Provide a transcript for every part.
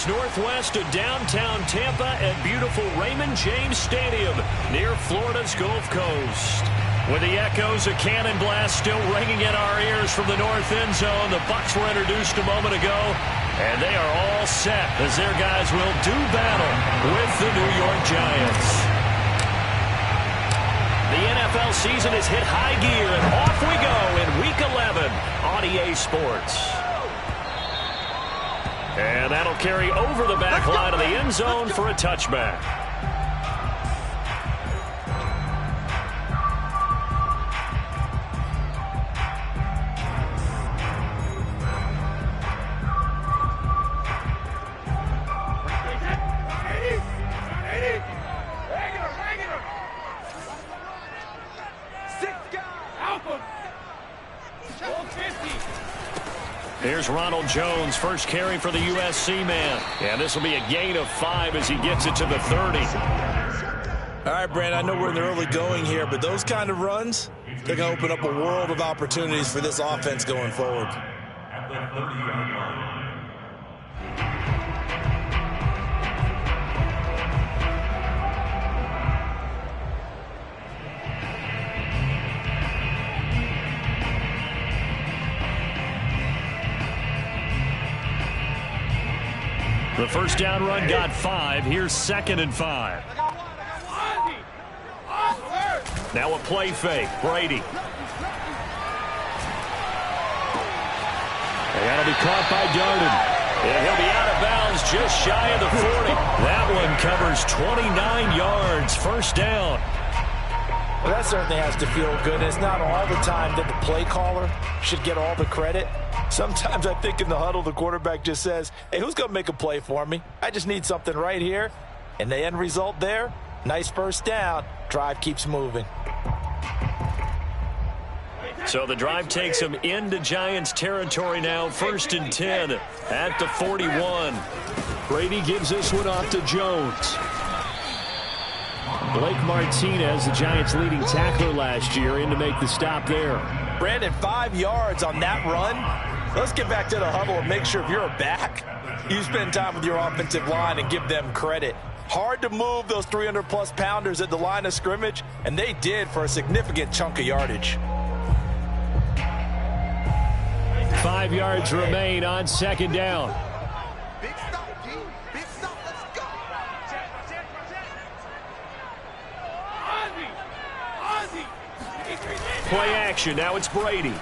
minutes northwest of downtown Tampa at beautiful Raymond James Stadium near Florida's Gulf Coast. With the echoes of cannon blast still ringing in our ears from the north end zone, the Bucs were introduced a moment ago, and they are all set as their guys will do battle with the New York Giants. The NFL season has hit high gear, and off we go in Week 11 on EA Sports. And that'll carry over the back line of the end zone for a touchback. Here's Ronald Jones, first carry for the USC man. And this will be a gain of 5 as he gets it to the 30. All right, Brandon, I know we're in the early going here, but those kind of runs, they're going to open up a world of opportunities for this offense going forward. At the 30-yard line. The first down run got 5. Here's 2nd and 5. Now a play fake. Brady. And that'll be caught by Darden. And he'll be out of bounds just shy of the 40. That one covers 29 yards. First down. Well, that certainly has to feel good. It's not all the time that the play caller should get all the credit. Sometimes I think in the huddle, the quarterback just says, hey, who's going to make a play for me? I just need something right here. And the end result there, nice first down. Drive keeps moving. So the drive takes them into Giants territory now. 1st and 10 at the 41. Brady gives this one off to Jones. Blake Martinez, the Giants' leading tackler last year, in to make the stop there. Brandon, 5 yards on that run. Let's get back to the huddle and make sure if you're a back, you spend time with your offensive line and give them credit. Hard to move those 300-plus pounders at the line of scrimmage, and they did for a significant chunk of yardage. 5 yards remain on 2nd down. Play action. Now it's Brady.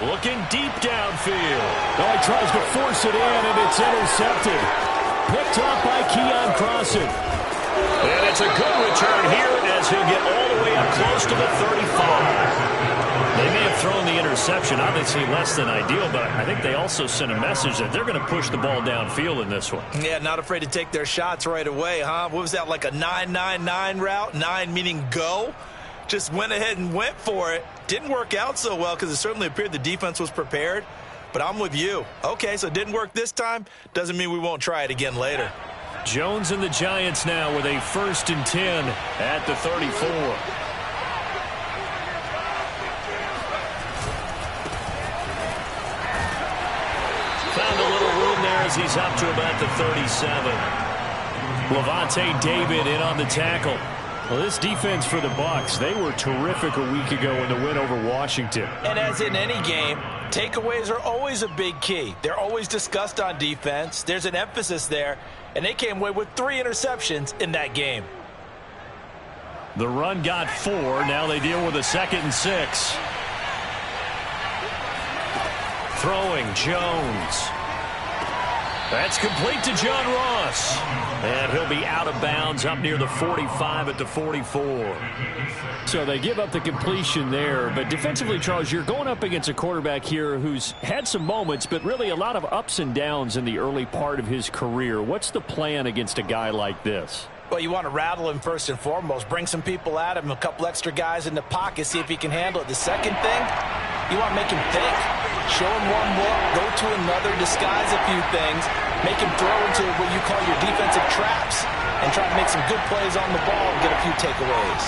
Looking deep downfield. Oh, he tries to force it in, and it's intercepted. Picked off by Keon Crossen. And it's a good return here as he'll get all the way up close to the 35. They may have thrown the interception, obviously less than ideal, but I think they also sent a message that they're going to push the ball downfield in this one. Yeah, not afraid to take their shots right away, huh? What was that, like a 9-9-9 route? 9 meaning go? Just went ahead and went for it. Didn't work out so well because it certainly appeared the defense was prepared. But I'm with you. Okay, so it didn't work this time. Doesn't mean we won't try it again later. Jones and the Giants now with a 1st and 10 at the 34. Found a little room there as he's up to about the 37. Levante David in on the tackle. Well, this defense for the Bucs, they were terrific a week ago in the win over Washington. And as in any game, takeaways are always a big key. They're always discussed on defense. There's an emphasis there, and they came away with 3 interceptions in that game. The run got 4. Now they deal with a 2nd and 6. Throwing Jones. That's complete to John Ross. And he'll be out of bounds up near the 45 at the 44. So they give up the completion there. But defensively, Charles, you're going up against a quarterback here who's had some moments, but really a lot of ups and downs in the early part of his career. What's the plan against a guy like this? Well, you want to rattle him first and foremost. Bring some people at him, a couple extra guys in the pocket, see if he can handle it. The second thing, you want to make him think. Show him one look, go to another, disguise a few things, make him throw into what you call your defensive traps, and try to make some good plays on the ball and get a few takeaways.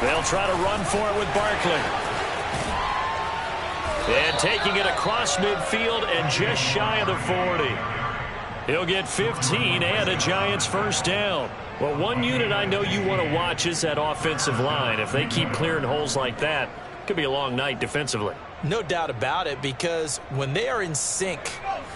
They'll try to run for it with Barkley. And taking it across midfield and just shy of the 40. He'll get 15 and a Giants first down. Well, one unit I know you want to watch is that offensive line. If they keep clearing holes like that, it could be a long night defensively. No doubt about it, because when they are in sync,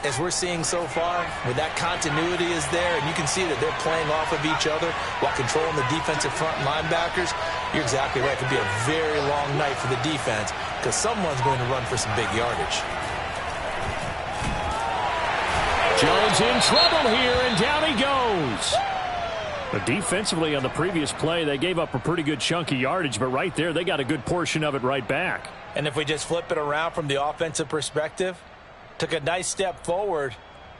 as we're seeing so far, when that continuity is there, and you can see that they're playing off of each other while controlling the defensive front linebackers, you're exactly right. It could be a very long night for the defense because someone's going to run for some big yardage. Jones in trouble here, and down he goes. But defensively on the previous play, they gave up a pretty good chunk of yardage, but right there, they got a good portion of it right back. And if we just flip it around from the offensive perspective, took a nice step forward,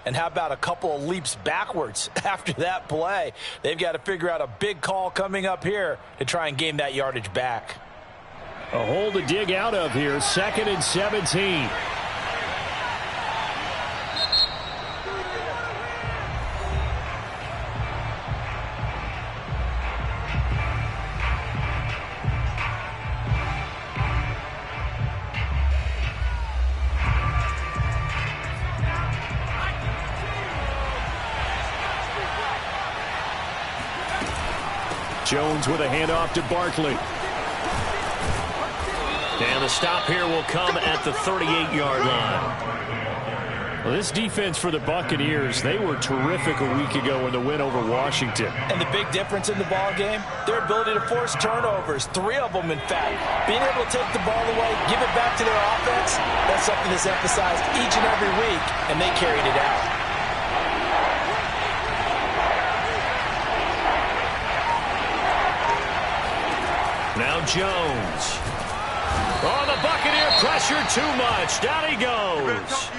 and how about a couple of leaps backwards after that play? They've got to figure out a big call coming up here to try and gain that yardage back. A hole to dig out of here, 2nd and 17. Jones with a handoff to Barkley. And the stop here will come at the 38-yard line. Well, this defense for the Buccaneers, they were terrific a week ago in the win over Washington. And the big difference in the ball game, their ability to force turnovers, 3 of them in fact. Being able to take the ball away, give it back to their offense, that's something that's emphasized each and every week, and they carried it out. Now Jones. Oh, the Buccaneer pressure too much. Down he goes.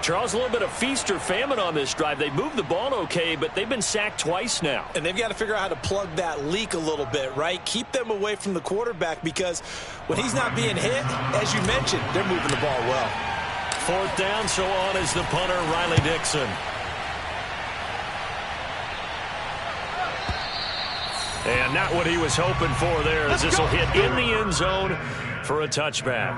Charles, a little bit of feast or famine on this drive. They moved the ball okay, but they've been sacked twice now. And they've got to figure out how to plug that leak a little bit, right? Keep them away from the quarterback because when he's not being hit, as you mentioned, they're moving the ball well. 4th down, so on is the punter, Riley Dixon. And not what he was hoping for there, as this will hit in the end zone for a touchback.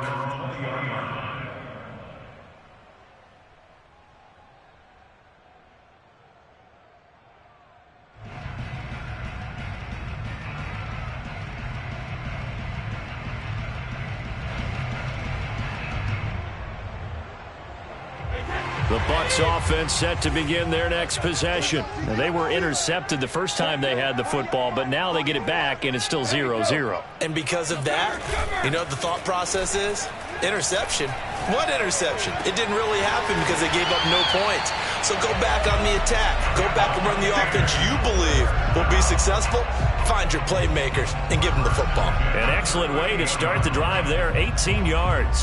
The Bucs offense set to begin their next possession. Now, they were intercepted the first time they had the football, but now they get it back, and it's still 0-0. And because of that, you know what the thought process is? Interception. What interception? It didn't really happen because they gave up no points. So go back on the attack. Go back and run the offense you believe will be successful. Find your playmakers and give them the football. An excellent way to start the drive there, 18 yards.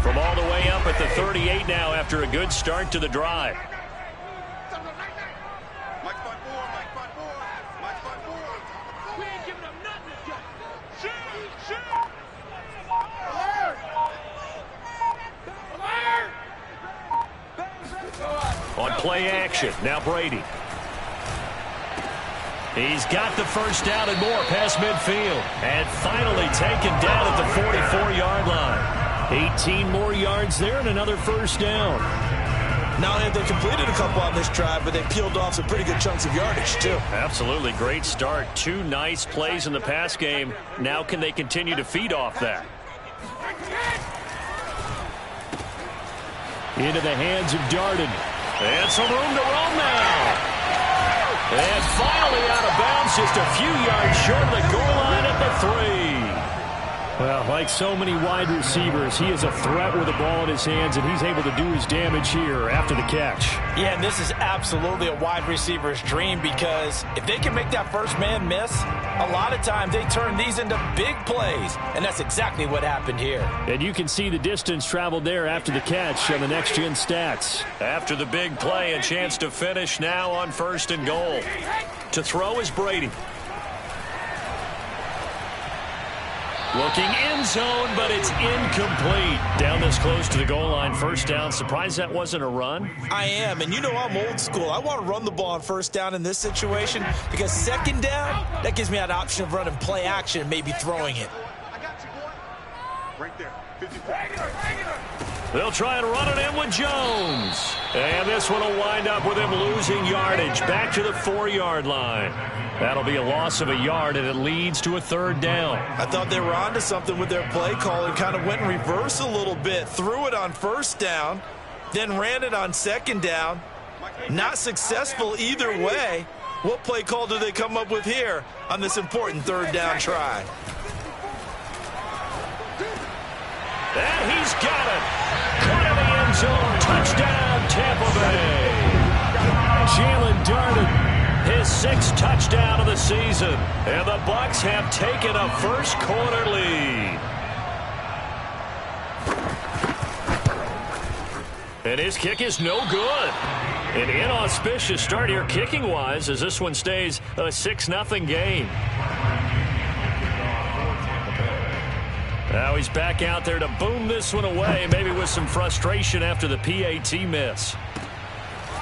From all the way up at the 38 now after a good start to the drive. On play action, now Brady. He's got the first down and more past midfield. And finally taken down at the 44-yard line. 18 more yards there and another first down. Not only have they completed a couple on this drive, but they peeled off some pretty good chunks of yardage, too. Absolutely. Great start. 2 nice plays in the pass game. Now can they continue to feed off that? Into the hands of Darden. And some room to roam now. And finally out of bounds, just a few yards short of the goal line at the 3. Well, like so many wide receivers, he is a threat with the ball in his hands, and he's able to do his damage here after the catch. Yeah, and this is absolutely a wide receiver's dream because if they can make that first man miss, a lot of times they turn these into big plays, and that's exactly what happened here. And you can see the distance traveled there after the catch on the next-gen stats. After the big play, a chance to finish now on 1st and goal. To throw is Brady. Looking end zone, but it's incomplete. Down this close to the goal line, first down. Surprised that wasn't a run? I am, and you know I'm old school. I want to run the ball on first down in this situation because second down, that gives me that option of running play action and maybe throwing it. I got you, boy. Right there. 54. They'll try and run it in with Jones. And this one will wind up with him losing yardage back to the 4-yard line. That'll be a loss of a yard, and it leads to a third down. I thought they were onto something with their play call and kind of went in reverse a little bit. Threw it on first down, then ran it on second down. Not successful either way. What play call do they come up with here on this important third down try? And he's got it. Caught in the end zone. Touchdown, Tampa Bay. Jalen Darden, his 6th touchdown of the season. And the Bucs have taken a first quarter lead. And his kick is no good. An inauspicious start here kicking-wise as this one stays a 6-0 game. Now he's back out there to boom this one away, maybe with some frustration after the PAT miss.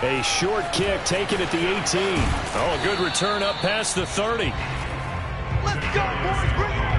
A short kick taken at the 18. Oh, a good return up past the 30. Let's go, boys. Bring it on.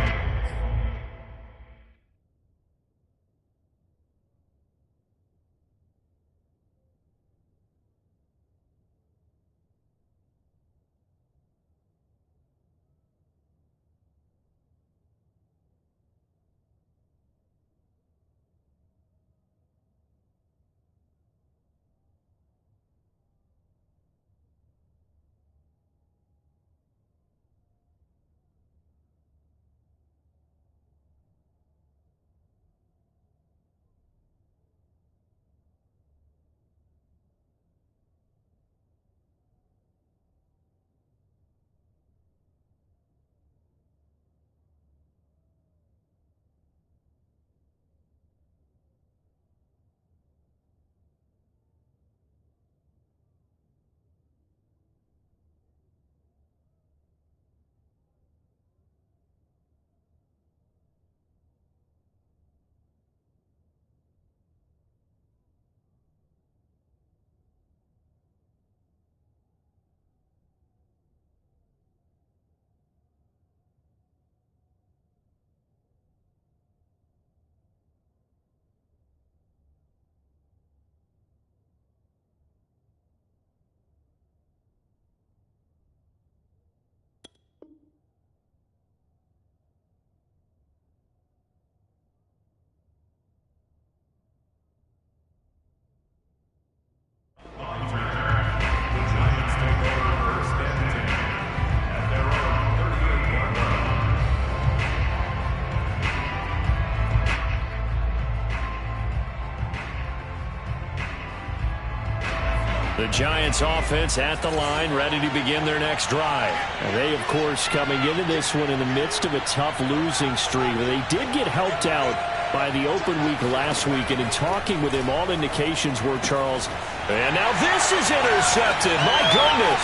The Giants offense at the line, ready to begin their next drive. And they, of course, coming into this one in the midst of a tough losing streak. They did get helped out by the open week last week, and in talking with him, all indications were, Charles. And now this is intercepted. My goodness.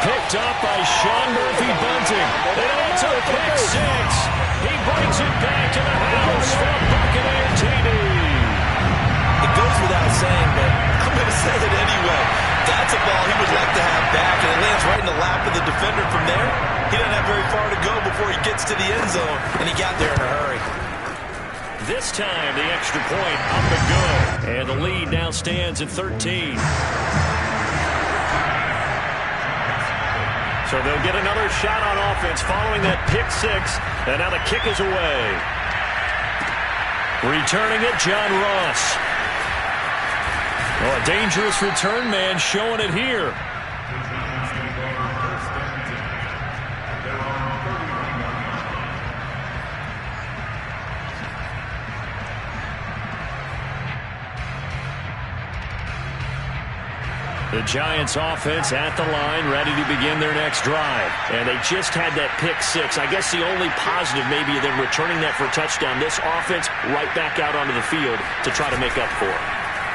Picked up by Sean Murphy-Bunting. And it's a pick six. He brings it back to the house from Buccaneer TD. It goes without saying, but I'm going to say it anyway. That's a ball he would like to have back, and it lands right in the lap of the defender from there. He doesn't have very far to go before he gets to the end zone, and he got there in a hurry. This time, the extra point up and good. And the lead now stands at 13. So they'll get another shot on offense following that pick six. And now the kick is away. Returning it, John Ross. Oh, a dangerous return man showing it here. The Giants offense at the line, ready to begin their next drive. And they just had that pick six. I guess the only positive maybe of them returning that for a touchdown. This offense right back out onto the field to try to make up for it.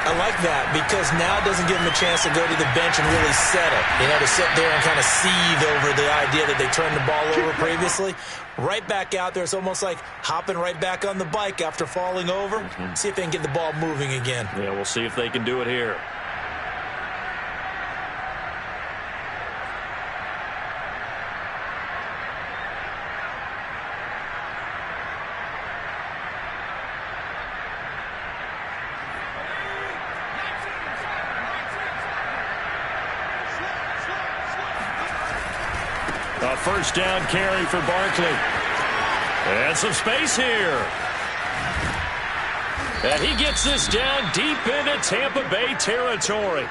I like that because now it doesn't give him a chance to go to the bench and really settle. To sit there and kind of seethe over the idea that they turned the ball over previously. Right back out there. It's almost like hopping right back on the bike after falling over. See if they can get the ball moving again. Yeah, we'll see if they can do it here. A first down carry for Barkley. And some space here. And he gets this down deep into Tampa Bay territory.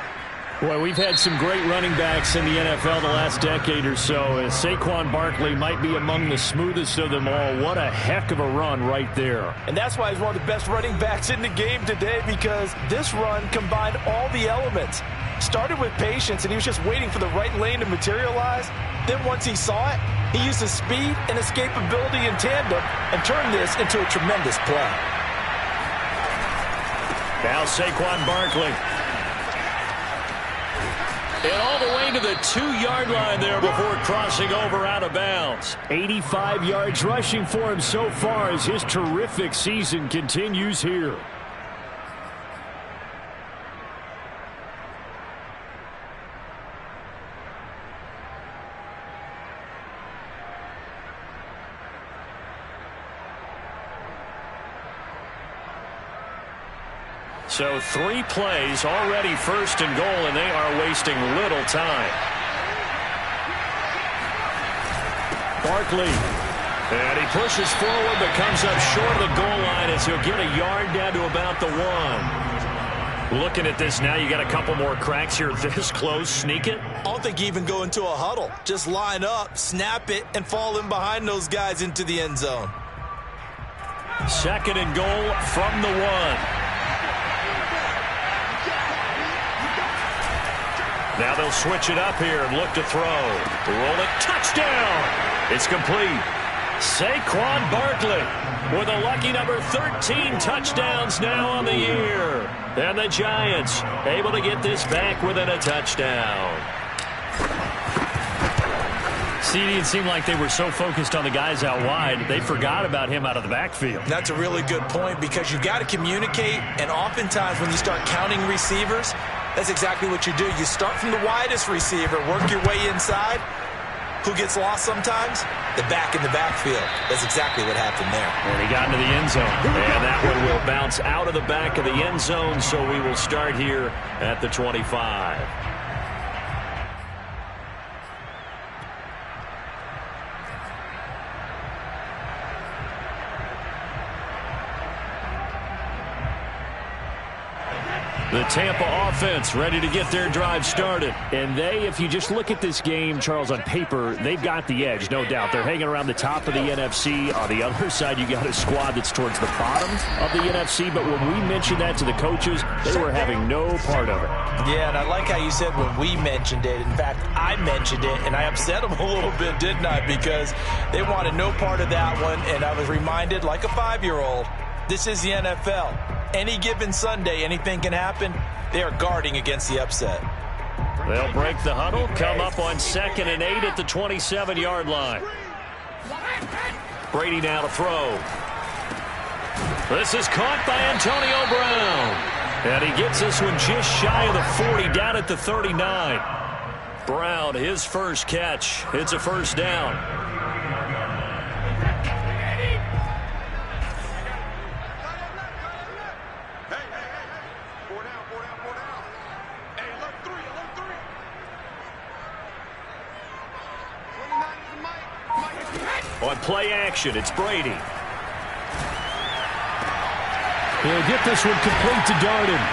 Boy, we've had some great running backs in the NFL the last decade or so. Saquon Barkley might be among the smoothest of them all. What a heck of a run right there. And that's why he's one of the best running backs in the game today, because this run combined all the elements. Started with patience, and he was just waiting for the right lane to materialize. Then once he saw it, he used his speed and escapability in tandem and turned this into a tremendous play. Now Saquon Barkley. And all the way to the 2-yard line there before crossing over out of bounds. 85 yards rushing for him so far as his terrific season continues here. So 3 plays, already first and goal, and they are wasting little time. Barkley. And he pushes forward but comes up short of the goal line as he'll get a yard down to about the 1. Looking at this now, you got a couple more cracks here this close. Sneak it. I don't think you even go into a huddle. Just line up, snap it, and fall in behind those guys into the end zone. Second and goal from the 1. Now they'll switch it up here and look to throw. Roll it. Touchdown. It's complete. Saquon Barkley with a lucky number 13 touchdowns now on the year. And the Giants able to get this back within a touchdown. CD, it seemed like they were so focused on the guys out wide, they forgot about him out of the backfield. That's a really good point because you've got to communicate, and oftentimes when you start counting receivers, that's exactly what you do. You start from the widest receiver, work your way inside. Who gets lost sometimes? The back in the backfield. That's exactly what happened there. And he got into the end zone. And that one will bounce out of the back of the end zone, so we will start here at the 25. The Tampa offense ready to get their drive started. And they, if you just look at this game, Charles, on paper, they've got the edge, no doubt. They're hanging around the top of the NFC. On the other side, you got a squad that's towards the bottom of the NFC. But when we mentioned that to the coaches, they were having no part of it. Yeah, and I like how you said when we mentioned it. In fact, I mentioned it, and I upset them a little bit, didn't I? Because they wanted no part of that one, and I was reminded, like a 5-year-old, this is the NFL. Any given Sunday, anything can happen. They are guarding against the upset. They'll break the huddle, come up on 2nd and 8 at the 27-yard line. Brady now to throw. This is caught by Antonio Brown. And he gets this one just shy of the 40, down at the 39. Brown, his first catch. It's a first down. On play action, it's Brady. He'll get this one complete to Darden.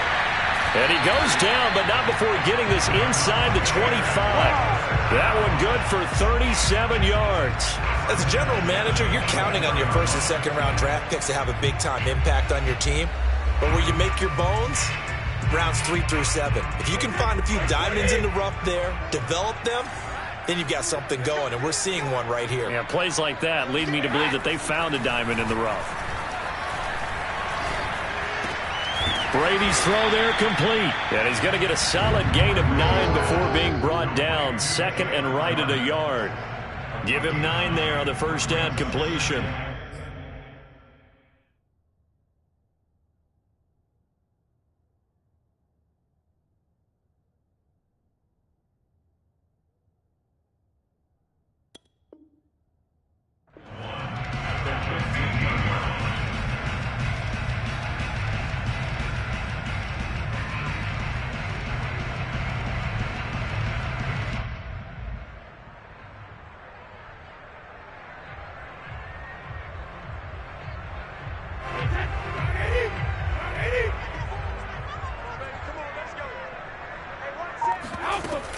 And he goes down, but not before getting this inside the 25. That one good for 37 yards. As a general manager, you're counting on your first and second round draft picks to have a big-time impact on your team. But where you make your bones, rounds 3 through 7. If you can find a few diamonds in the rough there, develop them, then you've got something going, and we're seeing one right here. Yeah, plays like that lead me to believe that they found a diamond in the rough. Brady's throw there complete. And he's going to get a solid gain of 9 before being brought down. Second and right at a yard. Give him 9 there on the first down completion.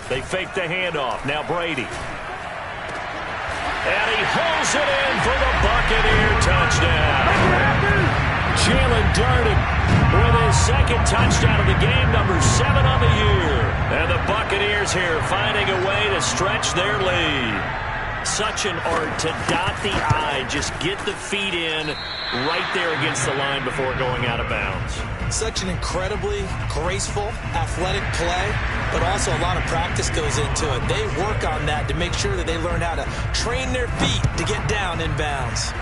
They fake the handoff. Now Brady. And he hauls it in for the Buccaneer touchdown. Jalen Darden with his second touchdown of the game, number 7 on the year. And the Buccaneers here finding a way to stretch their lead. Such an art to dot the I, just get the feet in right there against the line before going out of bounds. Such an incredibly graceful, athletic play, but also a lot of practice goes into it. They work on that to make sure that they learn how to train their feet to get down in bounds.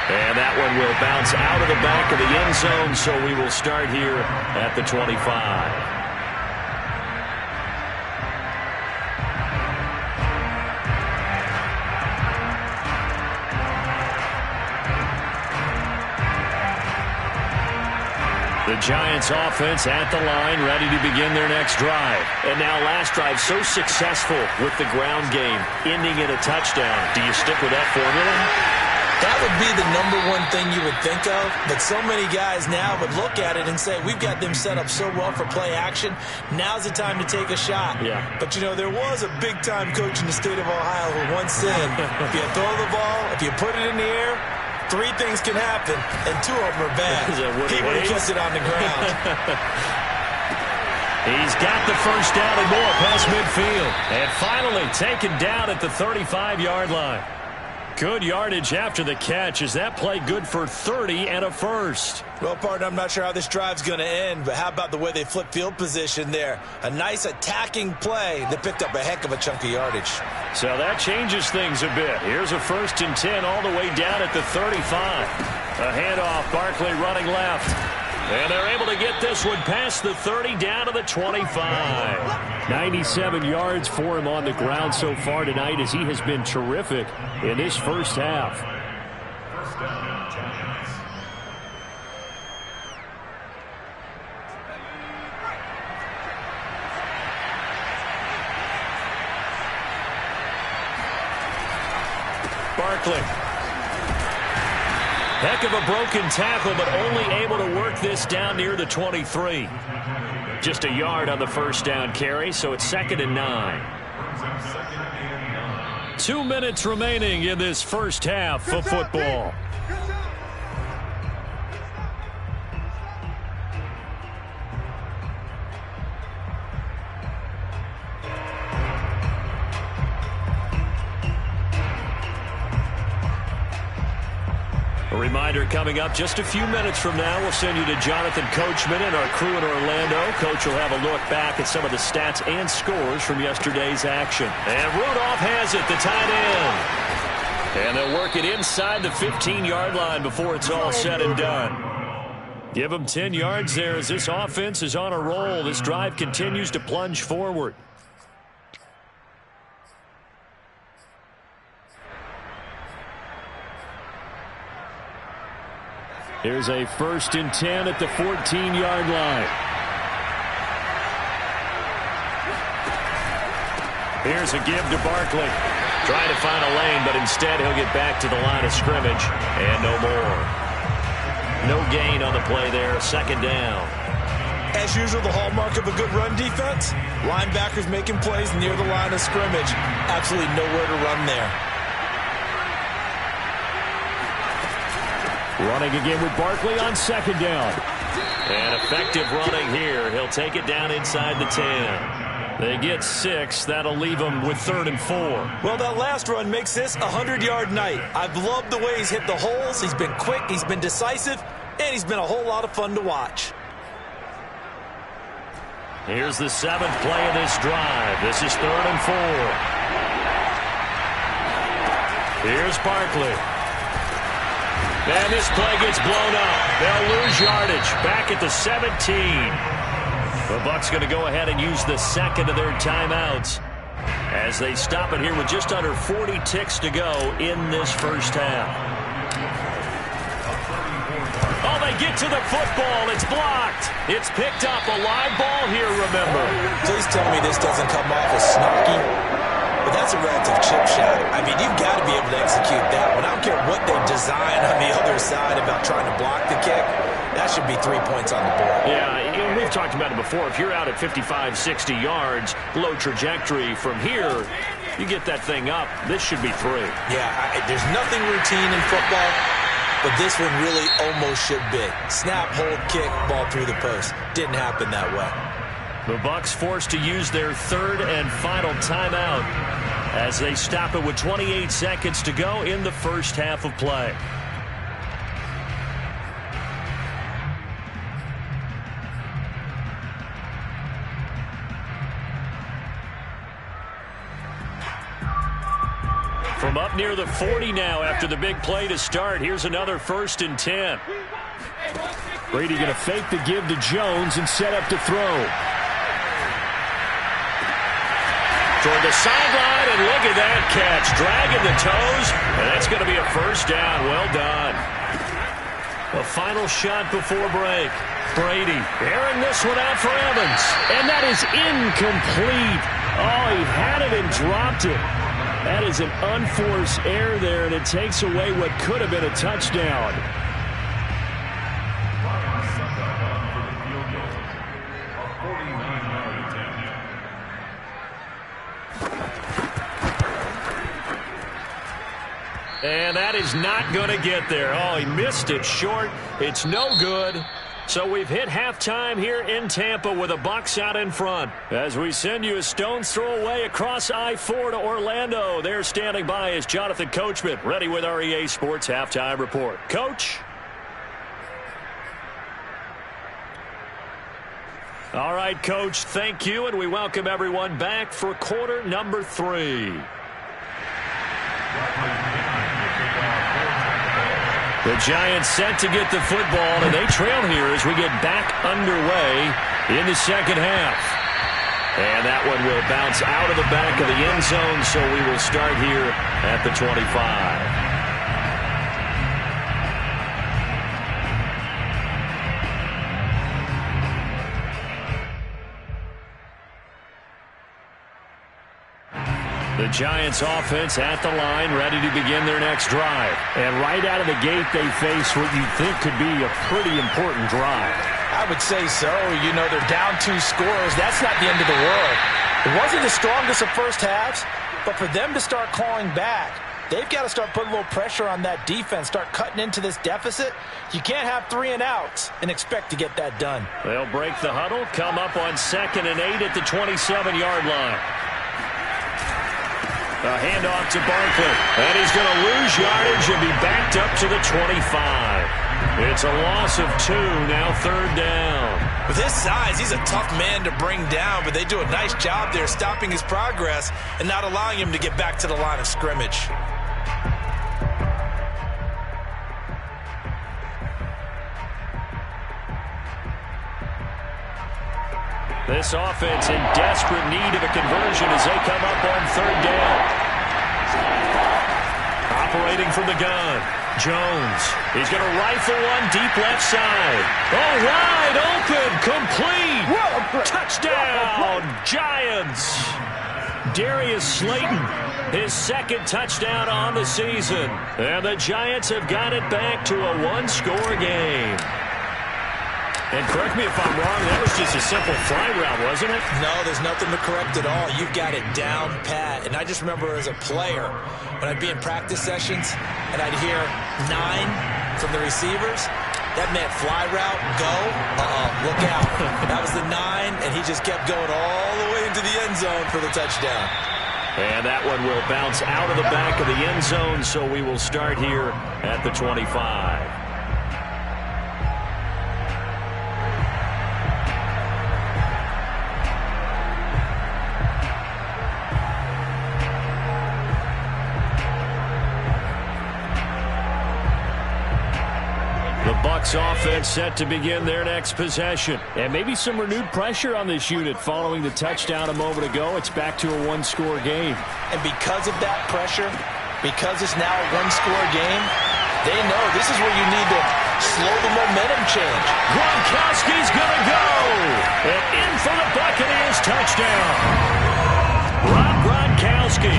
And that one will bounce out of the back of the end zone, so we will start here at the 25. The Giants offense at the line, ready to begin their next drive. And now last drive so successful with the ground game, ending in a touchdown. Do you stick with that formula? That would be the #1 thing you would think of, but so many guys now would look at it and say, we've got them set up so well for play action, now's the time to take a shot. Yeah. But, you know, there was a big-time coach in the state of Ohio who once said, if you throw the ball, if you put it in the air, 3 things can happen, and 2 of them are bad. He would have kept it on the ground. He's got the first down and more past midfield. And finally taken down at the 35-yard line. Good yardage after the catch. Is that play good for 30 and a first? Well, partner, I'm not sure how this drive's going to end, but how about the way they flip field position there? A nice attacking play that picked up a heck of a chunk of yardage. So that changes things a bit. Here's a 1st and 10 all the way down at the 35. A handoff, Barkley running left. And they're able to get this one past the 30 down to the 25. 97 yards for him on the ground so far tonight as he has been terrific in this first half. Barkley. Heck of a broken tackle, but only able to work this down near the 23. Just a yard on the first down carry, so it's 2nd and 9. 2 minutes remaining in this first half of football. A reminder coming up just a few minutes from now, we'll send you to Jonathan Coachman and our crew in Orlando. Coach will have a look back at some of the stats and scores from yesterday's action. And Rudolph has it, the tight end. And they'll work it inside the 15-yard line before it's all said and done. Give them 10 yards there as this offense is on a roll. This drive continues to plunge forward. Here's a 1st and 10 at the 14-yard line. Here's a give to Barkley. Trying to find a lane, but instead he'll get back to the line of scrimmage. And no more. No gain on the play there. 2nd down. As usual, the hallmark of a good run defense, linebackers making plays near the line of scrimmage. Absolutely nowhere to run there. Running again with Barkley on 2nd down. And effective running here. He'll take it down inside the 10. They get 6. That'll leave them with 3rd and 4. Well, that last run makes this a 100-yard night. I've loved the way he's hit the holes. He's been quick, he's been decisive, and he's been a whole lot of fun to watch. Here's the 7th play of this drive. This is 3rd and 4. Here's Barkley. And this play gets blown up. They'll lose yardage back at the 17. The Bucs going to go ahead and use the second of their timeouts as they stop it here with just under 40 ticks to go in this first half. Oh, they get to the football. It's blocked. It's picked up. A live ball here, remember. Please tell me this doesn't come off as snarky. But that's a relative chip shot. I mean, you've got to be able to execute that one. I don't care what they design on the other side about trying to block the kick. That should be 3 points on the board. Yeah, we've talked about it before. If you're out at 55, 60 yards, low trajectory from here, you get that thing up. This should be 3. Yeah, there's nothing routine in football, but this one really almost should be. Snap, hold, kick, ball through the post. Didn't happen that way. The Bucs forced to use their 3rd and final timeout as they stop it with 28 seconds to go in the first half of play. From up near the 40 now after the big play to start. Here's another 1st and 10. Brady going to fake the give to Jones and set up to throw. Toward the sideline, and look at that catch. Dragging the toes, and that's going to be a 1st down. Well done. A final shot before break. Brady airing this one out for Evans. And that is incomplete. Oh, he had it and dropped it. That is an unforced error there, and it takes away what could have been a touchdown. And that is not going to get there. Oh, he missed it short. It's no good. So we've hit halftime here in Tampa with the Bucs out in front. As we send you a stone's throw away across I-4 to Orlando. There standing by is Jonathan Coachman, ready with our EA Sports Halftime Report. Coach? All right, Coach, thank you, and we welcome everyone back for quarter number 3. The Giants set to get the football, and they trail here as we get back underway in the second half. And that one will bounce out of the back of the end zone, so we will start here at the 25. The Giants offense at the line, ready to begin their next drive. And right out of the gate, they face what you think could be a pretty important drive. I would say so. You know, they're down 2 scores. That's not the end of the world. It wasn't the strongest of first halves, but for them to start clawing back, they've got to start putting a little pressure on that defense, start cutting into this deficit. You can't have 3 and outs and expect to get that done. They'll break the huddle, come up on 2nd and 8 at the 27-yard line. A handoff to Barkley, and he's going to lose yardage and be backed up to the 25. It's a loss of 2, now 3rd down. With his size, he's a tough man to bring down, but they do a nice job there stopping his progress and not allowing him to get back to the line of scrimmage. This offense in desperate need of a conversion as they come up on 3rd down. Operating from the gun, Jones. He's going to rifle one deep left side. Oh, wide open, complete. Touchdown, Giants. Darius Slayton, his 2nd touchdown on the season. And the Giants have got it back to a 1-score game. And correct me if I'm wrong, that was just a simple fly route, wasn't it? No, there's nothing to correct at all. You've got it down pat. And I just remember as a player, when I'd be in practice sessions and I'd hear 9 from the receivers, that meant fly route, go, look out. That was the 9, and he just kept going all the way into the end end zone for the touchdown. And that one will bounce out of the back of the end zone, so we will start here at the 25. Bucs offense set to begin their next possession. And maybe some renewed pressure on this unit following the touchdown a moment ago. It's back to a one-score game. And because of that pressure, because it's now a one-score game, they know this is where you need to slow the momentum change. Gronkowski's going to go. And in for the Buccaneers touchdown. Rob Gronkowski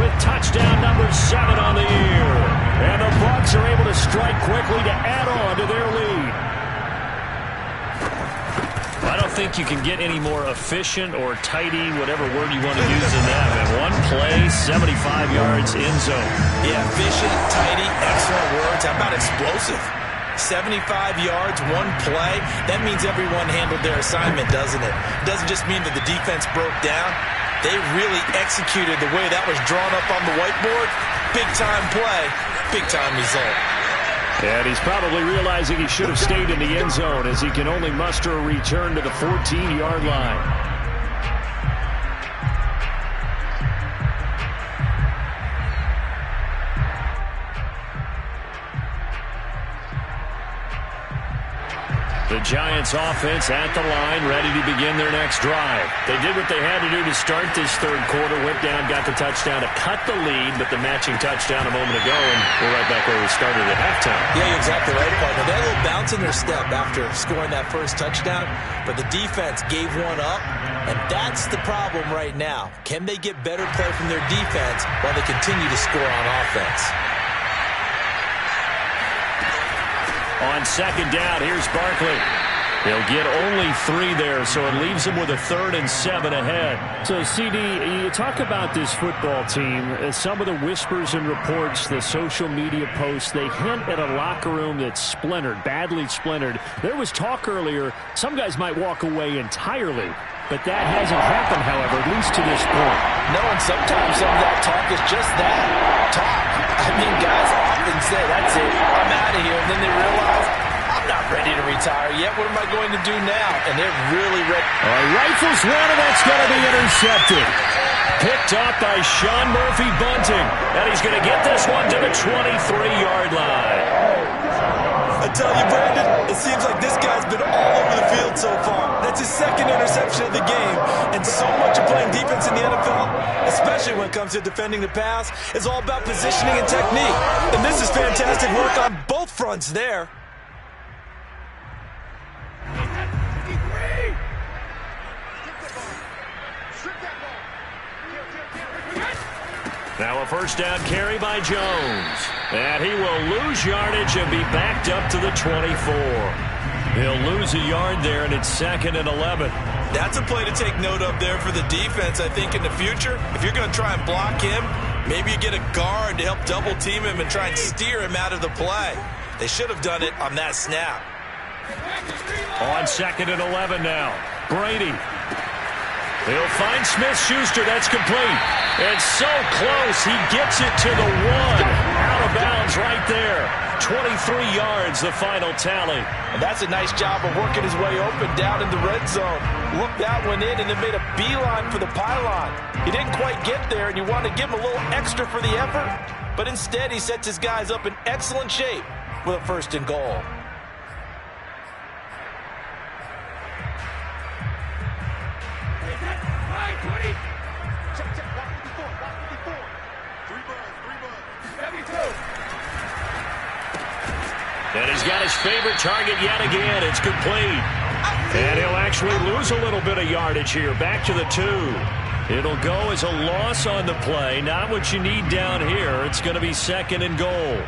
with touchdown number 7 on the year. And the Bucs are able to strike quickly to add on to their lead. I don't think you can get any more efficient or tidy, whatever word you want to use in that. And one play, 75 yards in zone. Yeah, efficient, tidy, excellent words. How about explosive? 75 yards, one play. That means everyone handled their assignment, doesn't it? It doesn't just mean that the defense broke down. They really executed the way that was drawn up on the whiteboard. Big-time play, big-time result. And he's probably realizing he should have stayed in the end zone as he can only muster a return to the 14-yard line. The Giants offense at the line, ready to begin their next drive. They did what they had to do to start this third quarter, went down, got the touchdown to cut the lead, but the matching touchdown a moment ago, and we're right back where we started at halftime. Yeah, you're exactly right, partner. They had a little bounce in their step after scoring that first touchdown, but the defense gave one up, and that's the problem right now. Can they get better play from their defense while they continue to score on offense? On second down, here's Barkley. He'll get only 3 there, so it leaves him with a 3rd and 7 ahead. So, CD, you talk about this football team. Some of the whispers and reports, the social media posts, they hint at a locker room that's splintered, badly splintered. There was talk earlier, some guys might walk away entirely. But that hasn't happened, however, at least to this point. No, and sometimes some of that talk is just that, talk. I mean, guys often say, that's it, I'm out of here. And then they realize, I'm not ready to retire yet. What am I going to do now? And they're really ready. All right, rifles one, and that's going to be intercepted. Picked up by Sean Murphy-Bunting. And he's going to get this one to the 23-yard line. I tell you, Brandon, it seems like this guy's been all over the field so far. That's his 2nd interception of the game. And so much of playing defense in the NFL, especially when it comes to defending the pass, is all about positioning and technique. And this is fantastic work on both fronts there. Now a first down carry by Jones. And he will lose yardage and be backed up to the 24. He'll lose a yard there, and it's 2nd and 11. That's a play to take note of there for the defense, I think, in the future. If you're going to try and block him, maybe you get a guard to help double-team him and try and steer him out of the play. They should have done it on that snap. On 2nd and 11 now. Brady. He'll find Smith-Schuster. That's complete. And so close. He gets it to the 1. Out of bounds right there. 23 yards, the final tally. And that's a nice job of working his way open down in the red zone. Looked that one in and then made a beeline for the pylon. He didn't quite get there, and you want to give him a little extra for the effort. But instead, he sets his guys up in excellent shape with a 1st and goal. And he's got his favorite target yet again. It's complete. And he'll actually lose a little bit of yardage here. Back to the 2. It'll go as a loss on the play. Not what you need down here. It's going to be 2nd and goal.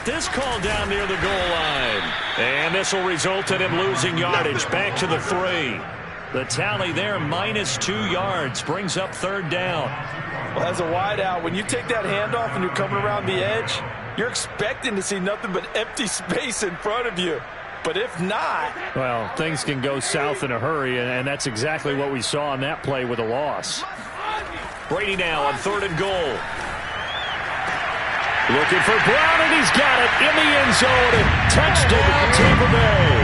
about this call down near the goal line? And this will result in him losing yardage. Back to the 3. The tally there, -2 yards, brings up 3rd down. Well, as a wideout, when you take that handoff and you're coming around the edge, you're expecting to see nothing but empty space in front of you. But if not... Well, things can go south in a hurry, and that's exactly what we saw on that play with a loss. Brady now on 3rd and goal. Looking for Brown, and he's got it in the end zone. Touchdown, Tampa Bay.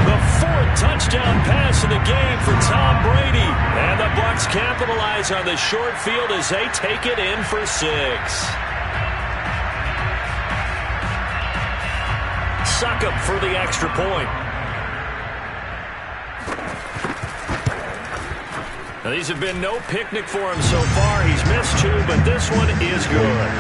The 4th touchdown pass of the game for Tom Brady. And the Bucs capitalize on the short field as they take it in for 6. Succop for the extra point. Now, these have been no picnic for him so far. He's missed 2, but this one is good.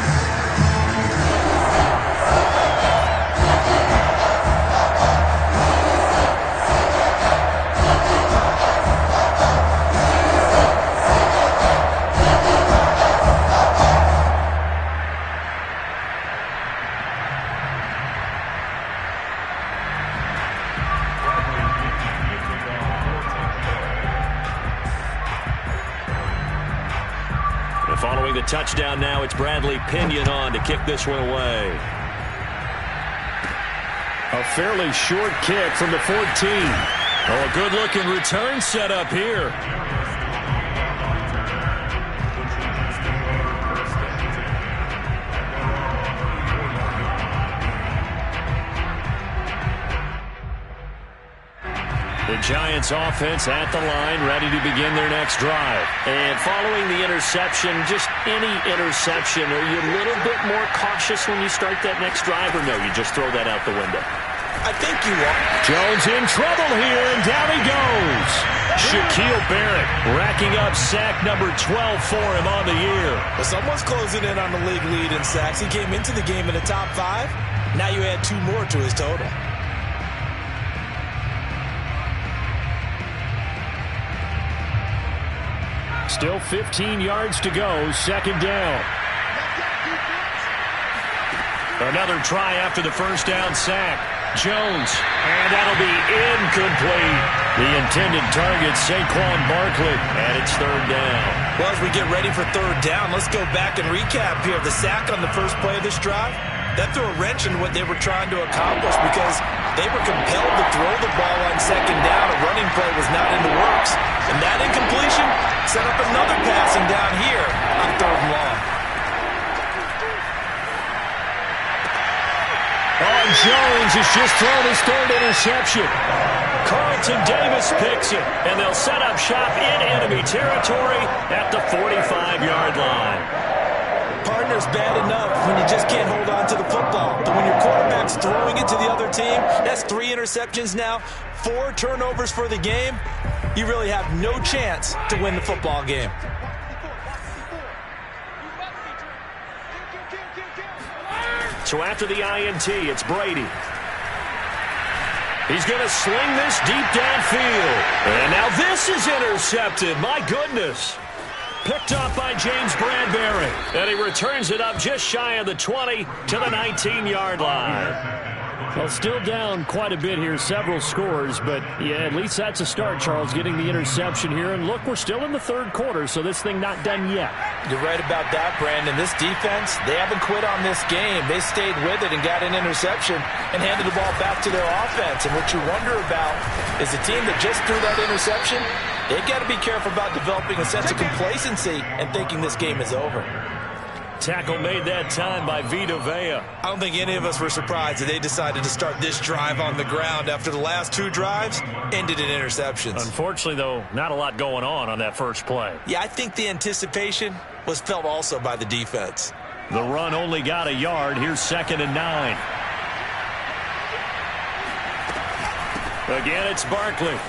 Following the touchdown now, it's Bradley Pinion on to kick this one away. A fairly short kick from the 14. Oh, a good-looking return set up here. The Giants offense at the line, ready to begin their next drive. And following the interception, just any interception, are you a little bit more cautious when you start that next drive, or no, you just throw that out the window? I think you are. Jones in trouble here, and down he goes. Shaquille Barrett racking up sack number 12 for him on the year. Well, someone's closing in on the league lead in sacks. He came into the game in the top 5. Now you add 2 more to his total. Still 15 yards to go, 2nd down. Another try after the first down sack. Jones, and that'll be incomplete. The intended target, Saquon Barkley, and it's 3rd down. Well, as we get ready for 3rd down, let's go back and recap here. The sack on the first play of this drive, that threw a wrench in what they were trying to accomplish because they were compelled to throw the ball on 2nd down. A running play was not in the works. And that incompletion set up another passing down here on 3rd and long. Oh, Jones has just thrown his 3rd interception. Carlton Davis picks it, and they'll set up shop in enemy territory at the 45-yard line. Partner's bad enough when you just can't hold on to the football. But when your quarterback's throwing it to the other team, that's 3 interceptions now, 4 turnovers for the game. You really have no chance to win the football game. So after the INT, it's Brady. He's going to sling this deep downfield. And now this is intercepted. My goodness. Picked up by James Bradbury. And he returns it up just shy of the 20 to the 19-yard line. Well, still down quite a bit here, several scores, but yeah, at least that's a start, Charles, getting the interception here. And look, we're still in the 3rd quarter, so this thing not done yet. You're right about that, Brandon. This defense, they haven't quit on this game. They stayed with it and got an interception and handed the ball back to their offense. And what you wonder about is the team that just threw that interception, they've got to be careful about developing a sense of complacency and thinking this game is over. Tackle made that time by Vita Vea. I don't think any of us were surprised that they decided to start this drive on the ground after the last 2 drives ended in interceptions. Unfortunately, though, not a lot going on that first play. Yeah, I think the anticipation was felt also by the defense. The run only got a yard. Here's 2nd and 9. Again, it's Barkley.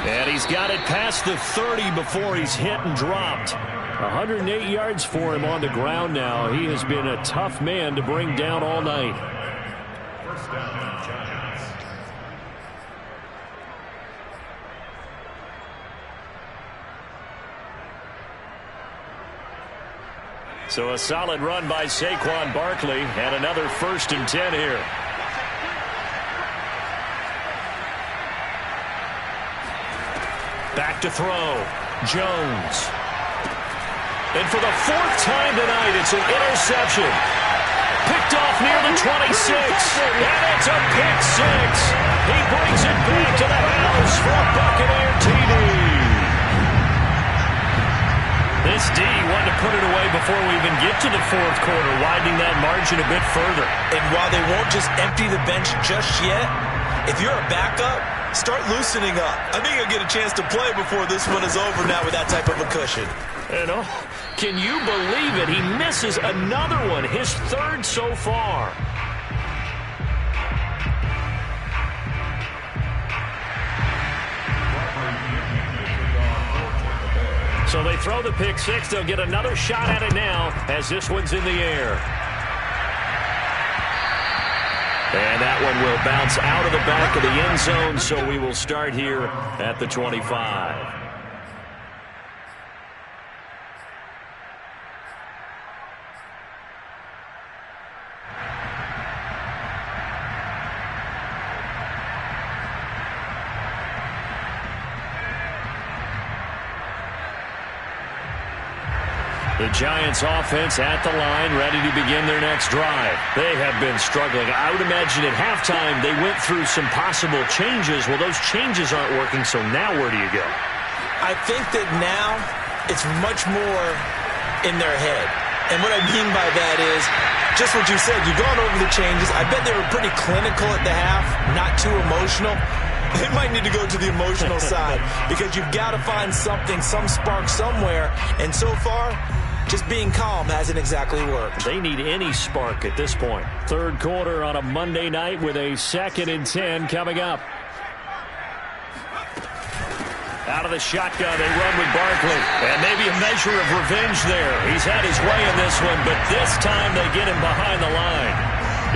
And he's got it past the 30 before he's hit and dropped. 108 yards for him on the ground now. He has been a tough man to bring down all night. First down, Giants. So a solid run by Saquon Barkley and another 1st and 10 here. Back to throw. Jones. And for the 4th time tonight, it's an interception. Picked off near the 26. And it's a pick 6. He brings it back to the house for a Buccaneer TD. This D wanted to put it away before we even get to the 4th quarter, widening that margin a bit further. And while they won't just empty the bench just yet, if you're a backup, start loosening up. I think you'll get a chance to play before this one is over now with that type of a cushion. And can you believe it? He misses another one, his 3rd so far. So they throw the pick 6. They'll get another shot at it now as this one's in the air. And that one will bounce out of the back of the end zone, so we will start here at the 25. The Giants offense at the line, ready to begin their next drive. They have been struggling. I would imagine at halftime they went through some possible changes. Well, those changes aren't working, so now where do you go? I think that now it's much more in their head. And what I mean by that is just what you said. You've gone over the changes. I bet they were pretty clinical at the half, not too emotional. They might need to go to the emotional side because you've got to find something, some spark somewhere. And so far, just being calm hasn't exactly worked. They need any spark at this point. 3rd quarter on a Monday night with a 2nd and 10 coming up. Out of the shotgun, they run with Barkley. And maybe a measure of revenge there. He's had his way in this one, but this time they get him behind the line.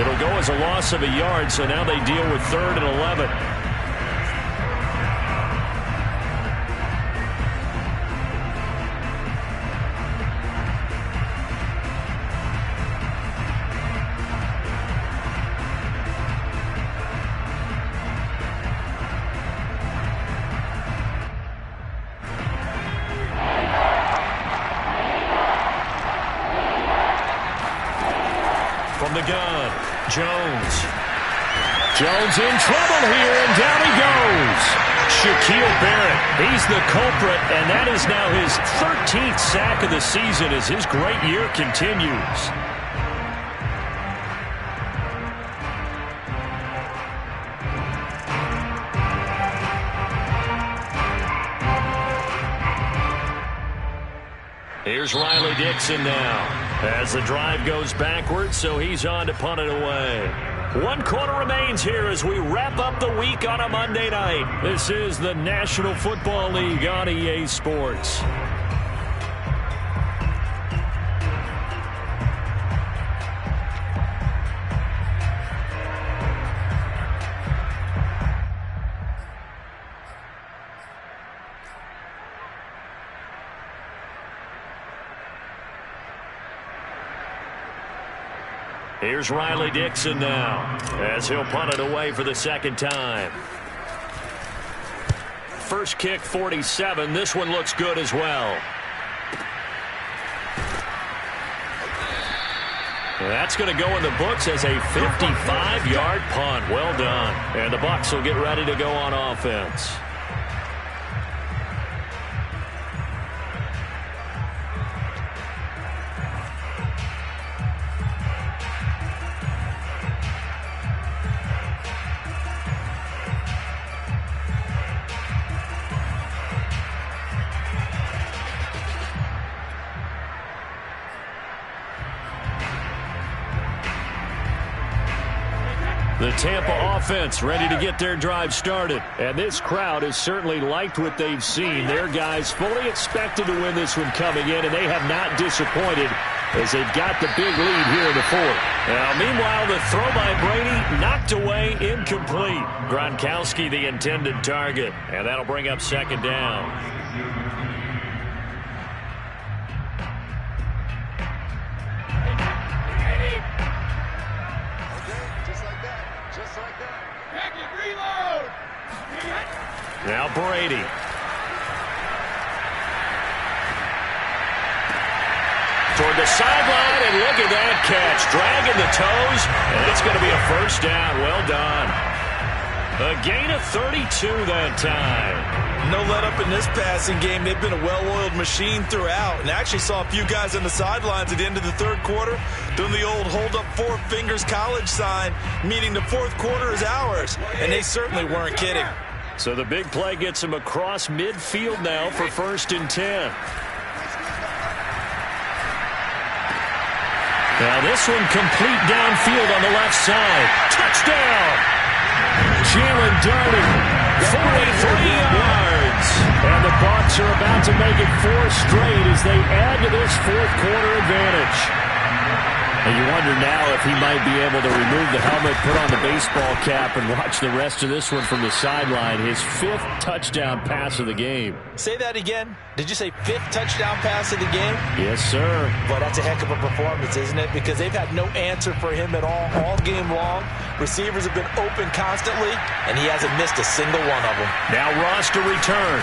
It'll go as a loss of a yard, so now they deal with 3rd and 11. The gun, Jones in trouble here, and down he goes. Shaquille Barrett, he's the culprit, and that is now his 13th sack of the season as his great year continues. Here's Riley Dixon now as the drive goes backwards, so he's on to punt it away. 1 quarter remains here as we wrap up the week on a Monday night. This is the National Football League on EA Sports. Here's Riley Dixon now as he'll punt it away for the 2nd time. First kick 47. This one looks good as well. That's going to go in the books as a 55-yard punt. Well done. And the Bucs will get ready to go on offense. The Tampa offense ready to get their drive started. And this crowd has certainly liked what they've seen. Their guys fully expected to win this one coming in, and they have not disappointed as they've got the big lead here in the 4th. Now, meanwhile, the throw by Brady knocked away, incomplete. Gronkowski the intended target, and that'll bring up 2nd down. Now Brady. Toward the sideline, and look at that catch. Dragging the toes, and it's going to be a first down. Well done. A gain of 32 that time. No let up in this passing game. They've been a well-oiled machine throughout. And actually saw a few guys on the sidelines at the end of the third quarter doing the old hold up four fingers college sign, meaning the fourth quarter is ours. And they certainly weren't kidding. So the big play gets him across midfield now for 1st and 10. Now this one complete downfield on the left side. Touchdown! Jalen darting 43 yards. And the Bucs are about to make it 4 straight as they add to this fourth quarter advantage. And you wonder now if he might be able to remove the helmet, put on the baseball cap, and watch the rest of this one from the sideline. His 5th touchdown pass of the game. Say that again. Did you say 5th touchdown pass of the game? Yes, sir. Boy, that's a heck of a performance, isn't it? Because they've had no answer for him at all game long. Receivers have been open constantly, and he hasn't missed a single one of them. Now Ross to return.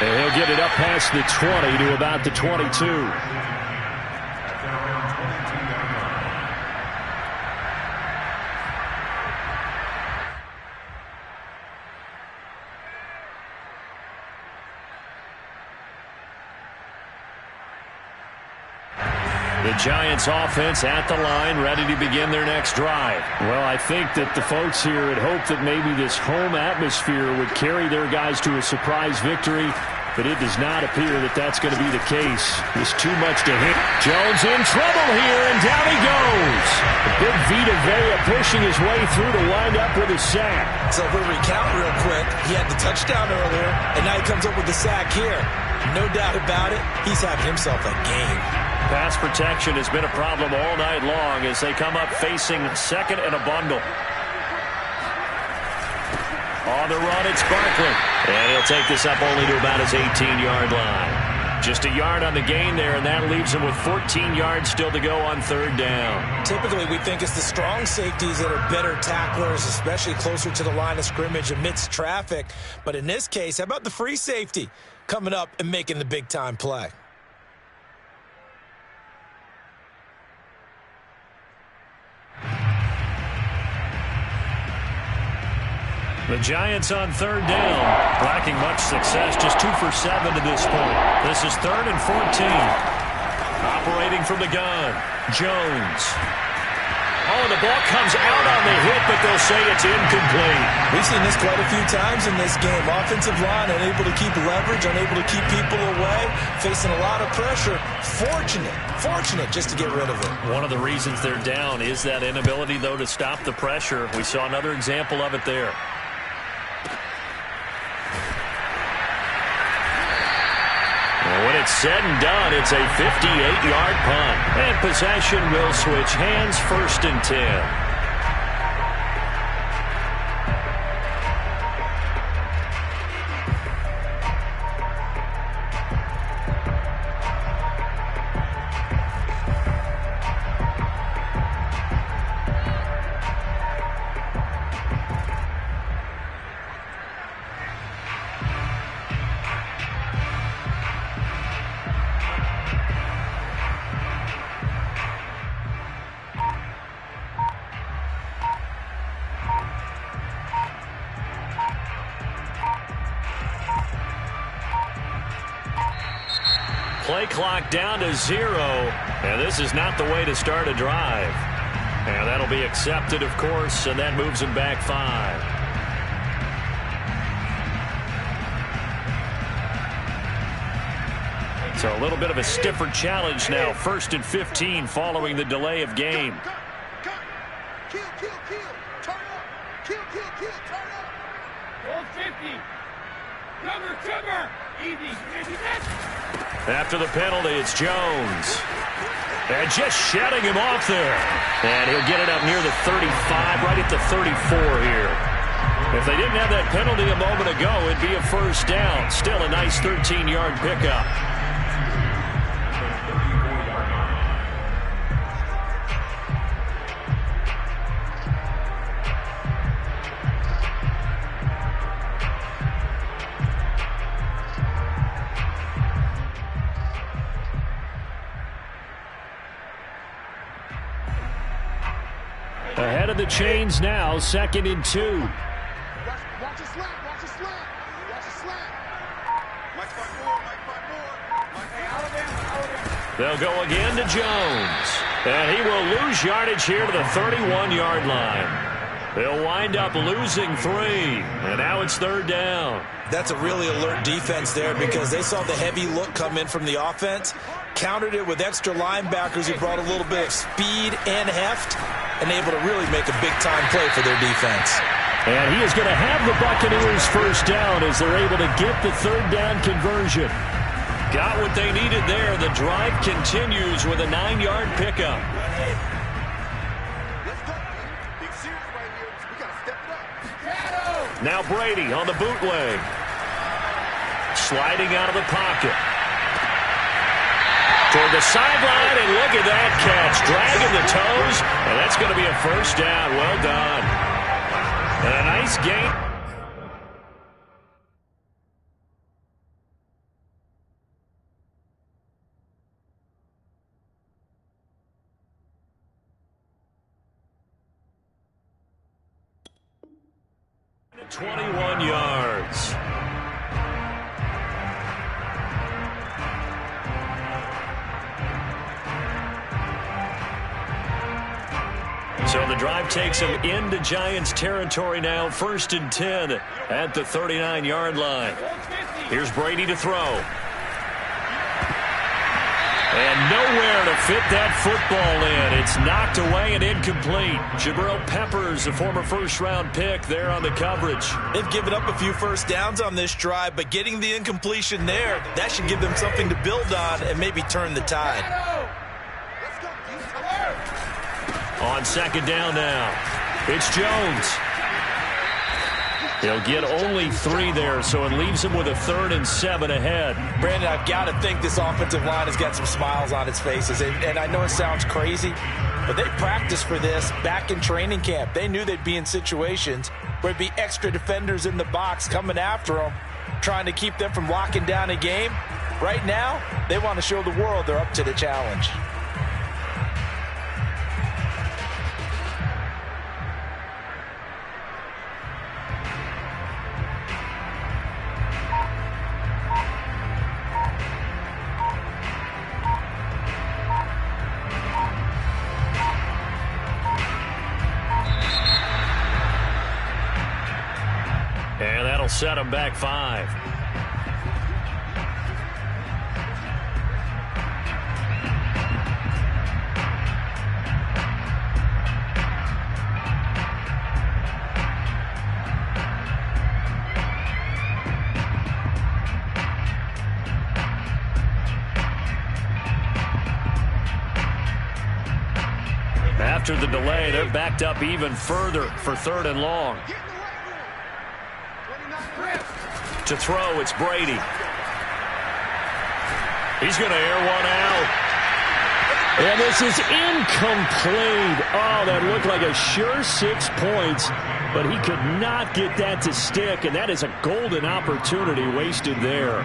And he'll get it up past the 20 to about the 22. The Giants offense at the line, ready to begin their next drive. Well, I think that the folks here had hoped that maybe this home atmosphere would carry their guys to a surprise victory, but it does not appear that that's going to be the case. There's too much to hit. Jones in trouble here, and down he goes. The big Vita Vea pushing his way through to wind up with a sack. So if we recount real quick, he had the touchdown earlier, and now he comes up with the sack here. No doubt about it, he's having himself a game. Pass protection has been a problem all night long as they come up facing second and a bundle. On the run, it's Barkley. And he'll take this up only to about his 18-yard line. Just a yard on the gain there, and that leaves him with 14 yards still to go on 3rd down. Typically, we think it's the strong safeties that are better tacklers, especially closer to the line of scrimmage amidst traffic. But in this case, how about the free safety coming up and making the big-time play? The Giants on 3rd down, lacking much success, just 2 for 7 to this point. This is 3rd and 14. Operating from the gun, Jones. Oh, the ball comes out on the hit, but they'll say it's incomplete. We've seen this quite a few times in this game. Offensive line unable to keep leverage, unable to keep people away, facing a lot of pressure. Fortunate just to get rid of it. One of the reasons they're down is that inability, though, to stop the pressure. We saw another example of it there. When it's said and done, it's a 58-yard punt. And possession will switch hands, 1st and 10. Play clock down to 0, and this is not the way to start a drive. And that'll be accepted, of course, and that moves him back 5. So a little bit of a stiffer challenge now. 1st and 15 following the delay of game. Kill, turn up. Kill, turn up. Goal 50. Cover. Easy. After the penalty, it's Jones. And just shutting him off there. And he'll get it up near the 35, right at the 34 here. If they didn't have that penalty a moment ago, it'd be a 1st down. Still a nice 13-yard pickup. of the chains now, 2nd and 2. Watch a slant, watch a slant, watch a slant. Mike 5-4, Mike 5-4. They'll go again to Jones. And he will lose yardage here to the 31-yard line. They'll wind up losing 3. And now it's 3rd down. That's a really alert defense there because they saw the heavy look come in from the offense, countered it with extra linebackers who brought a little bit of speed and heft, and able to really make a big-time play for their defense. And he is going to have the Buccaneers first down as they're able to get the 3rd down conversion. Got what they needed there. The drive continues with a 9-yard pickup. Now Brady on the bootleg. Sliding out of the pocket. Toward the sideline, and look at that catch. Dragging the toes, and that's going to be a first down. Well done. And a nice gain. At 21 yards. So the drive takes them into Giants territory now. 1st and 10 at the 39-yard line. Here's Brady to throw. And nowhere to fit that football in. It's knocked away and incomplete. Jabril Peppers, a former first-round pick, there on the coverage. They've given up a few first downs on this drive, but getting the incompletion there, that should give them something to build on and maybe turn the tide. On 2nd down now, it's Jones. He'll get only 3 there, so it leaves him with a 3rd and 7 ahead. Brandon, I've got to think this offensive line has got some smiles on its faces. And I know it sounds crazy, but they practiced for this back in training camp. They knew they'd be in situations where there'd be extra defenders in the box coming after them, trying to keep them from locking down a game. Right now, they want to show the world they're up to the challenge. And that'll set him back 5. After the delay, they're backed up even further for 3rd and long. To throw, it's Brady. He's going to air one out. And this is incomplete. Oh, that looked like a sure 6 points, but he could not get that to stick, and that is a golden opportunity wasted there.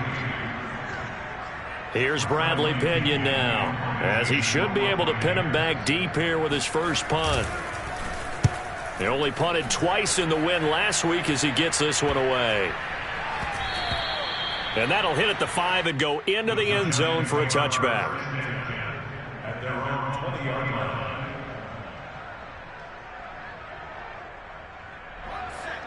Here's Bradley Pinion now, as he should be able to pin him back deep here with his first punt. He only punted twice in the win last week as he gets this one away. And that'll hit at the 5 and go into the end zone for a touchback. At their own 20-yard line.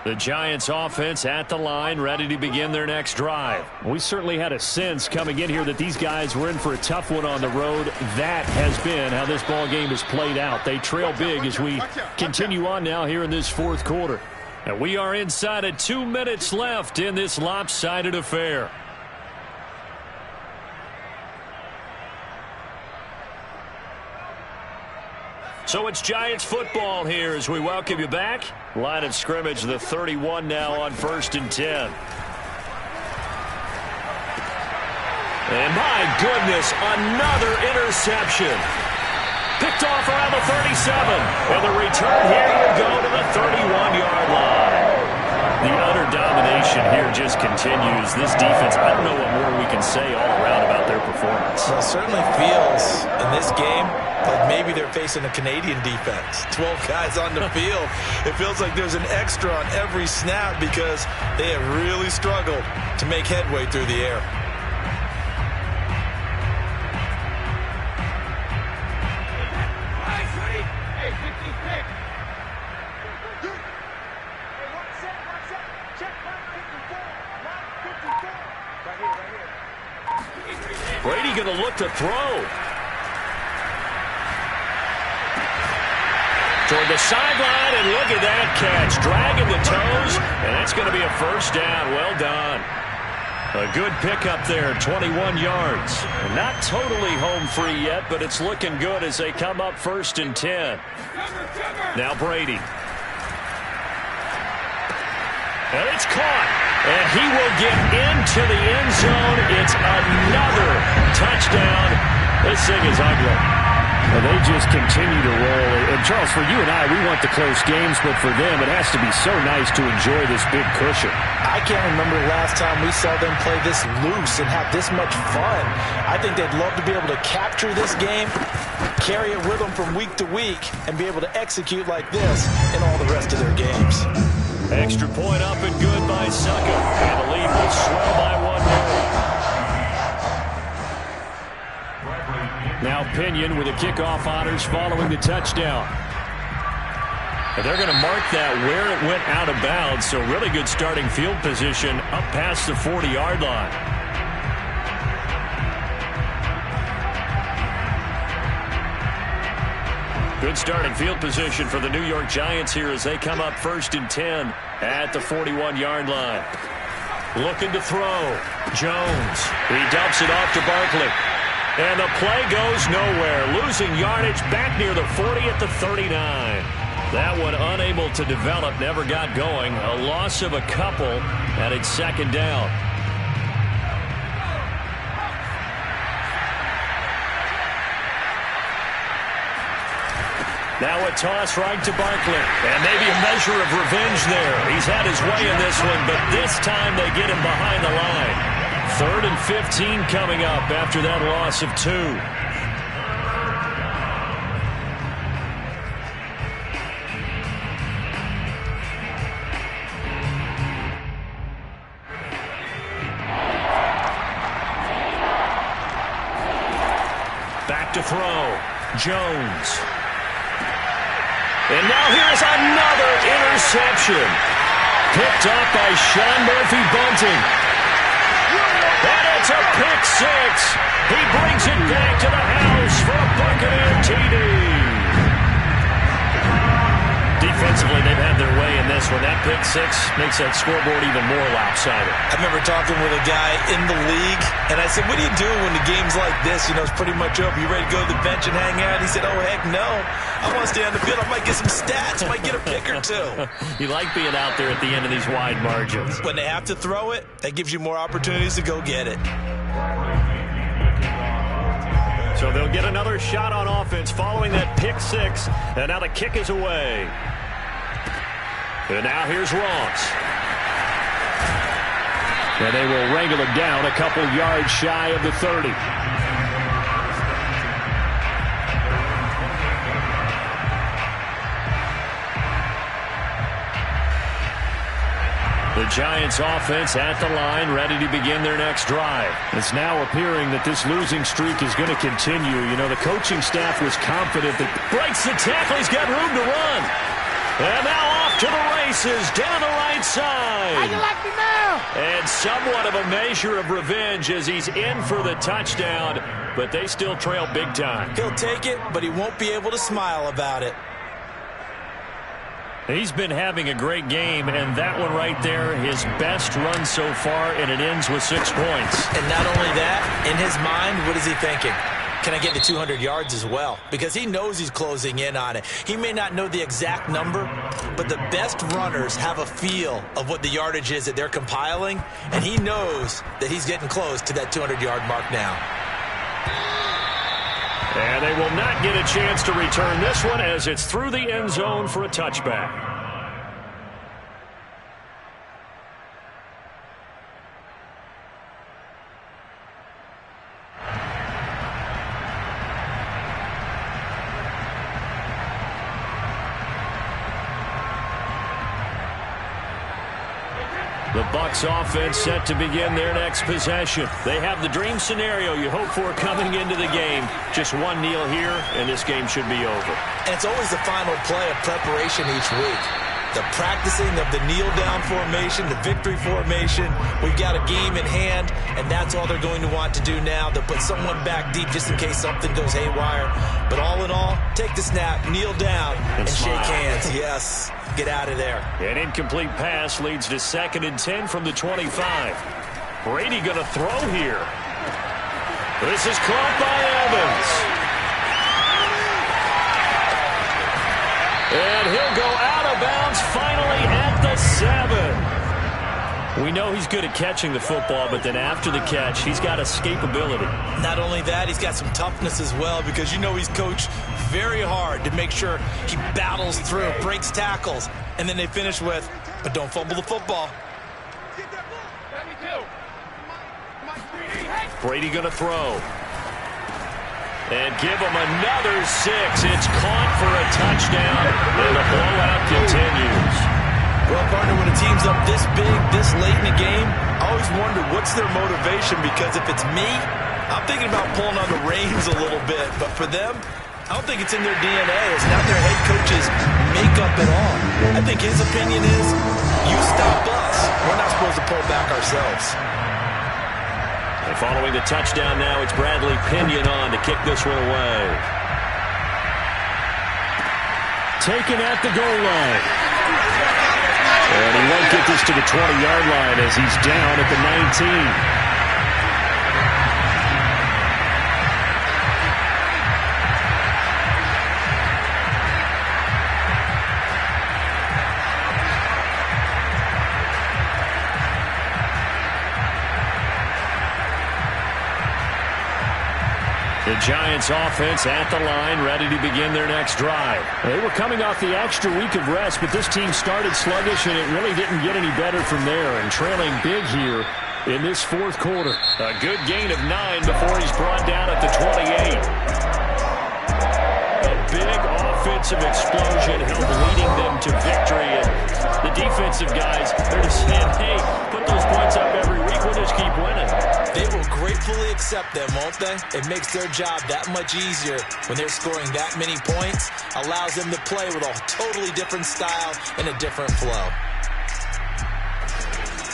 The Giants offense at the line, ready to begin their next drive. We certainly had a sense coming in here that these guys were in for a tough one on the road. That has been how this ball game has played out. They trail big as we continue on now here in this 4th quarter. And we are inside of 2 minutes left in this lopsided affair. So it's Giants football here as we welcome you back. Line of scrimmage, the 31 now on 1st and 10. And my goodness, another interception. Picked off around the 37. And the return here will go to the 31-yard line. The utter domination here just continues. This defense, I don't know what more we can say all around about their performance. Well, it certainly feels in this game like maybe they're facing a Canadian defense. 12 guys on the field. It feels like there's an extra on every snap because they have really struggled to make headway through the air. Brady going to look to throw. Toward the sideline, and look at that catch. Dragging the toes, and that's going to be a first down. Well done. A good pickup there, 21 yards. Not totally home free yet, but it's looking good as they come up 1st and 10. Now Brady. And it's caught. And he will get into the end zone. It's another touchdown. This thing is ugly. Well, they just continue to roll. And, Charles, for you and I, we want the close games, but for them, it has to be so nice to enjoy this big cushion. I can't remember the last time we saw them play this loose and have this much fun. I think they'd love to be able to capture this game, carry it with them from week to week, and be able to execute like this in all the rest of their games. Extra point up and good by Suckup. And the lead will swell by 1 more. Now Pinion with the kickoff honors following the touchdown. And they're going to mark that where it went out of bounds, so really good starting field position up past the 40-yard line. Good starting field position for the New York Giants here as they come up 1st and 10 at the 41-yard line. Looking to throw. Jones. He dumps it off to Barkley. And the play goes nowhere. Losing yardage back near the 40 at the 39. That one unable to develop, never got going. A loss of a couple, and it's 2nd down. Now a toss right to Barkley. And maybe a measure of revenge there. He's had his way in this one, but this time they get him behind the line. 3rd and 15 coming up after that loss of 2. Back to throw. Jones. And now here's another interception. Picked up by Sean Murphy-Bunting. And it's a pick 6. He brings it back to the house for a Buccaneer TD. Defensively, they've had their way in this one. That pick 6 makes that scoreboard even more lopsided. I remember talking with a guy in the league, and I said, what do you do when the game's like this? You know, it's pretty much over. You ready to go to the bench and hang out? He said, oh, heck no. I want to stay on the field. I might get some stats. I might get a pick or 2. You like being out there at the end of these wide margins. When they have to throw it, that gives you more opportunities to go get it. So they'll get another shot on offense following that pick 6. And now the kick is away. And now here's Ross. And they will wrangle it down a couple yards shy of the 30. The Giants offense at the line, ready to begin their next drive. It's now appearing that this losing streak is going to continue. You know, the coaching staff was confident that breaks the tackle. He's got room to run. And now off to the races down the right side. How you like me now? And somewhat of a measure of revenge as he's in for the touchdown, but they still trail big time. He'll take it, but he won't be able to smile about it. He's been having a great game, and that one right there, his best run so far, and it ends with 6 points. And not only that, in his mind, what is he thinking? Can I get to 200 yards as well? Because he knows he's closing in on it. He may not know the exact number, but the best runners have a feel of what the yardage is that they're compiling, and he knows that he's getting close to that 200-yard mark now. And they will not get a chance to return this one as it's through the end zone for a touchback. Bucs offense set to begin their next possession. They have the dream scenario you hope for coming into the game. Just one kneel here, and this game should be over. And it's always the final play of preparation each week. The practicing of the kneel-down formation, the victory formation. We've got a game in hand, and that's all they're going to want to do now. They'll put someone back deep just in case something goes haywire. But all in all, take the snap, kneel down, and shake hands. Yes, get out of there. An incomplete pass leads to 2nd and 10 from the 25. Brady going to throw here. This is caught by Evans. And he'll go out of bounds finally at the 7. We know he's good at catching the football, but then after the catch, he's got escapability. Not only that, he's got some toughness as well, because you know he's coached very hard to make sure he battles through, breaks tackles, and then they finish with, but don't fumble the football. Brady going to throw. And give him another 6. It's caught for a touchdown, and the blowout continues. Well, partner, when a team's up this big, this late in the game, I always wonder what's their motivation, because if it's me, I'm thinking about pulling on the reins a little bit. But for them, I don't think it's in their DNA. It's not their head coach's makeup at all. I think his opinion is, you stop us. We're not supposed to pull back ourselves. And following the touchdown now, it's Bradley Pinion on to kick this one away. Taken at the goal line. And he won't get this to the 20-yard line as he's down at the 19. The Giants offense at the line, ready to begin their next drive. They were coming off the extra week of rest, but this team started sluggish, and it really didn't get any better from there, and trailing big here in this fourth quarter. A good gain of 9 before he's brought down at the 28. A big offensive explosion leading them to victory. And the defensive guys, they're just saying, hey, put those points up every week. We'll just keep winning. They will gratefully accept them, won't they? It makes their job that much easier when they're scoring that many points. Allows them to play with a totally different style and a different flow.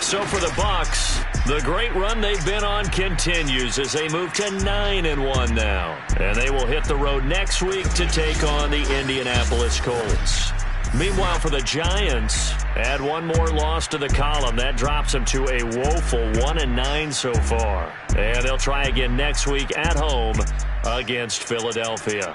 So for the Bucs, the great run they've been on continues as they move to 9-1 now. And they will hit the road next week to take on the Indianapolis Colts. Meanwhile, for the Giants, add one more loss to the column. That drops them to a woeful 1-9 so far. And they'll try again next week at home against Philadelphia.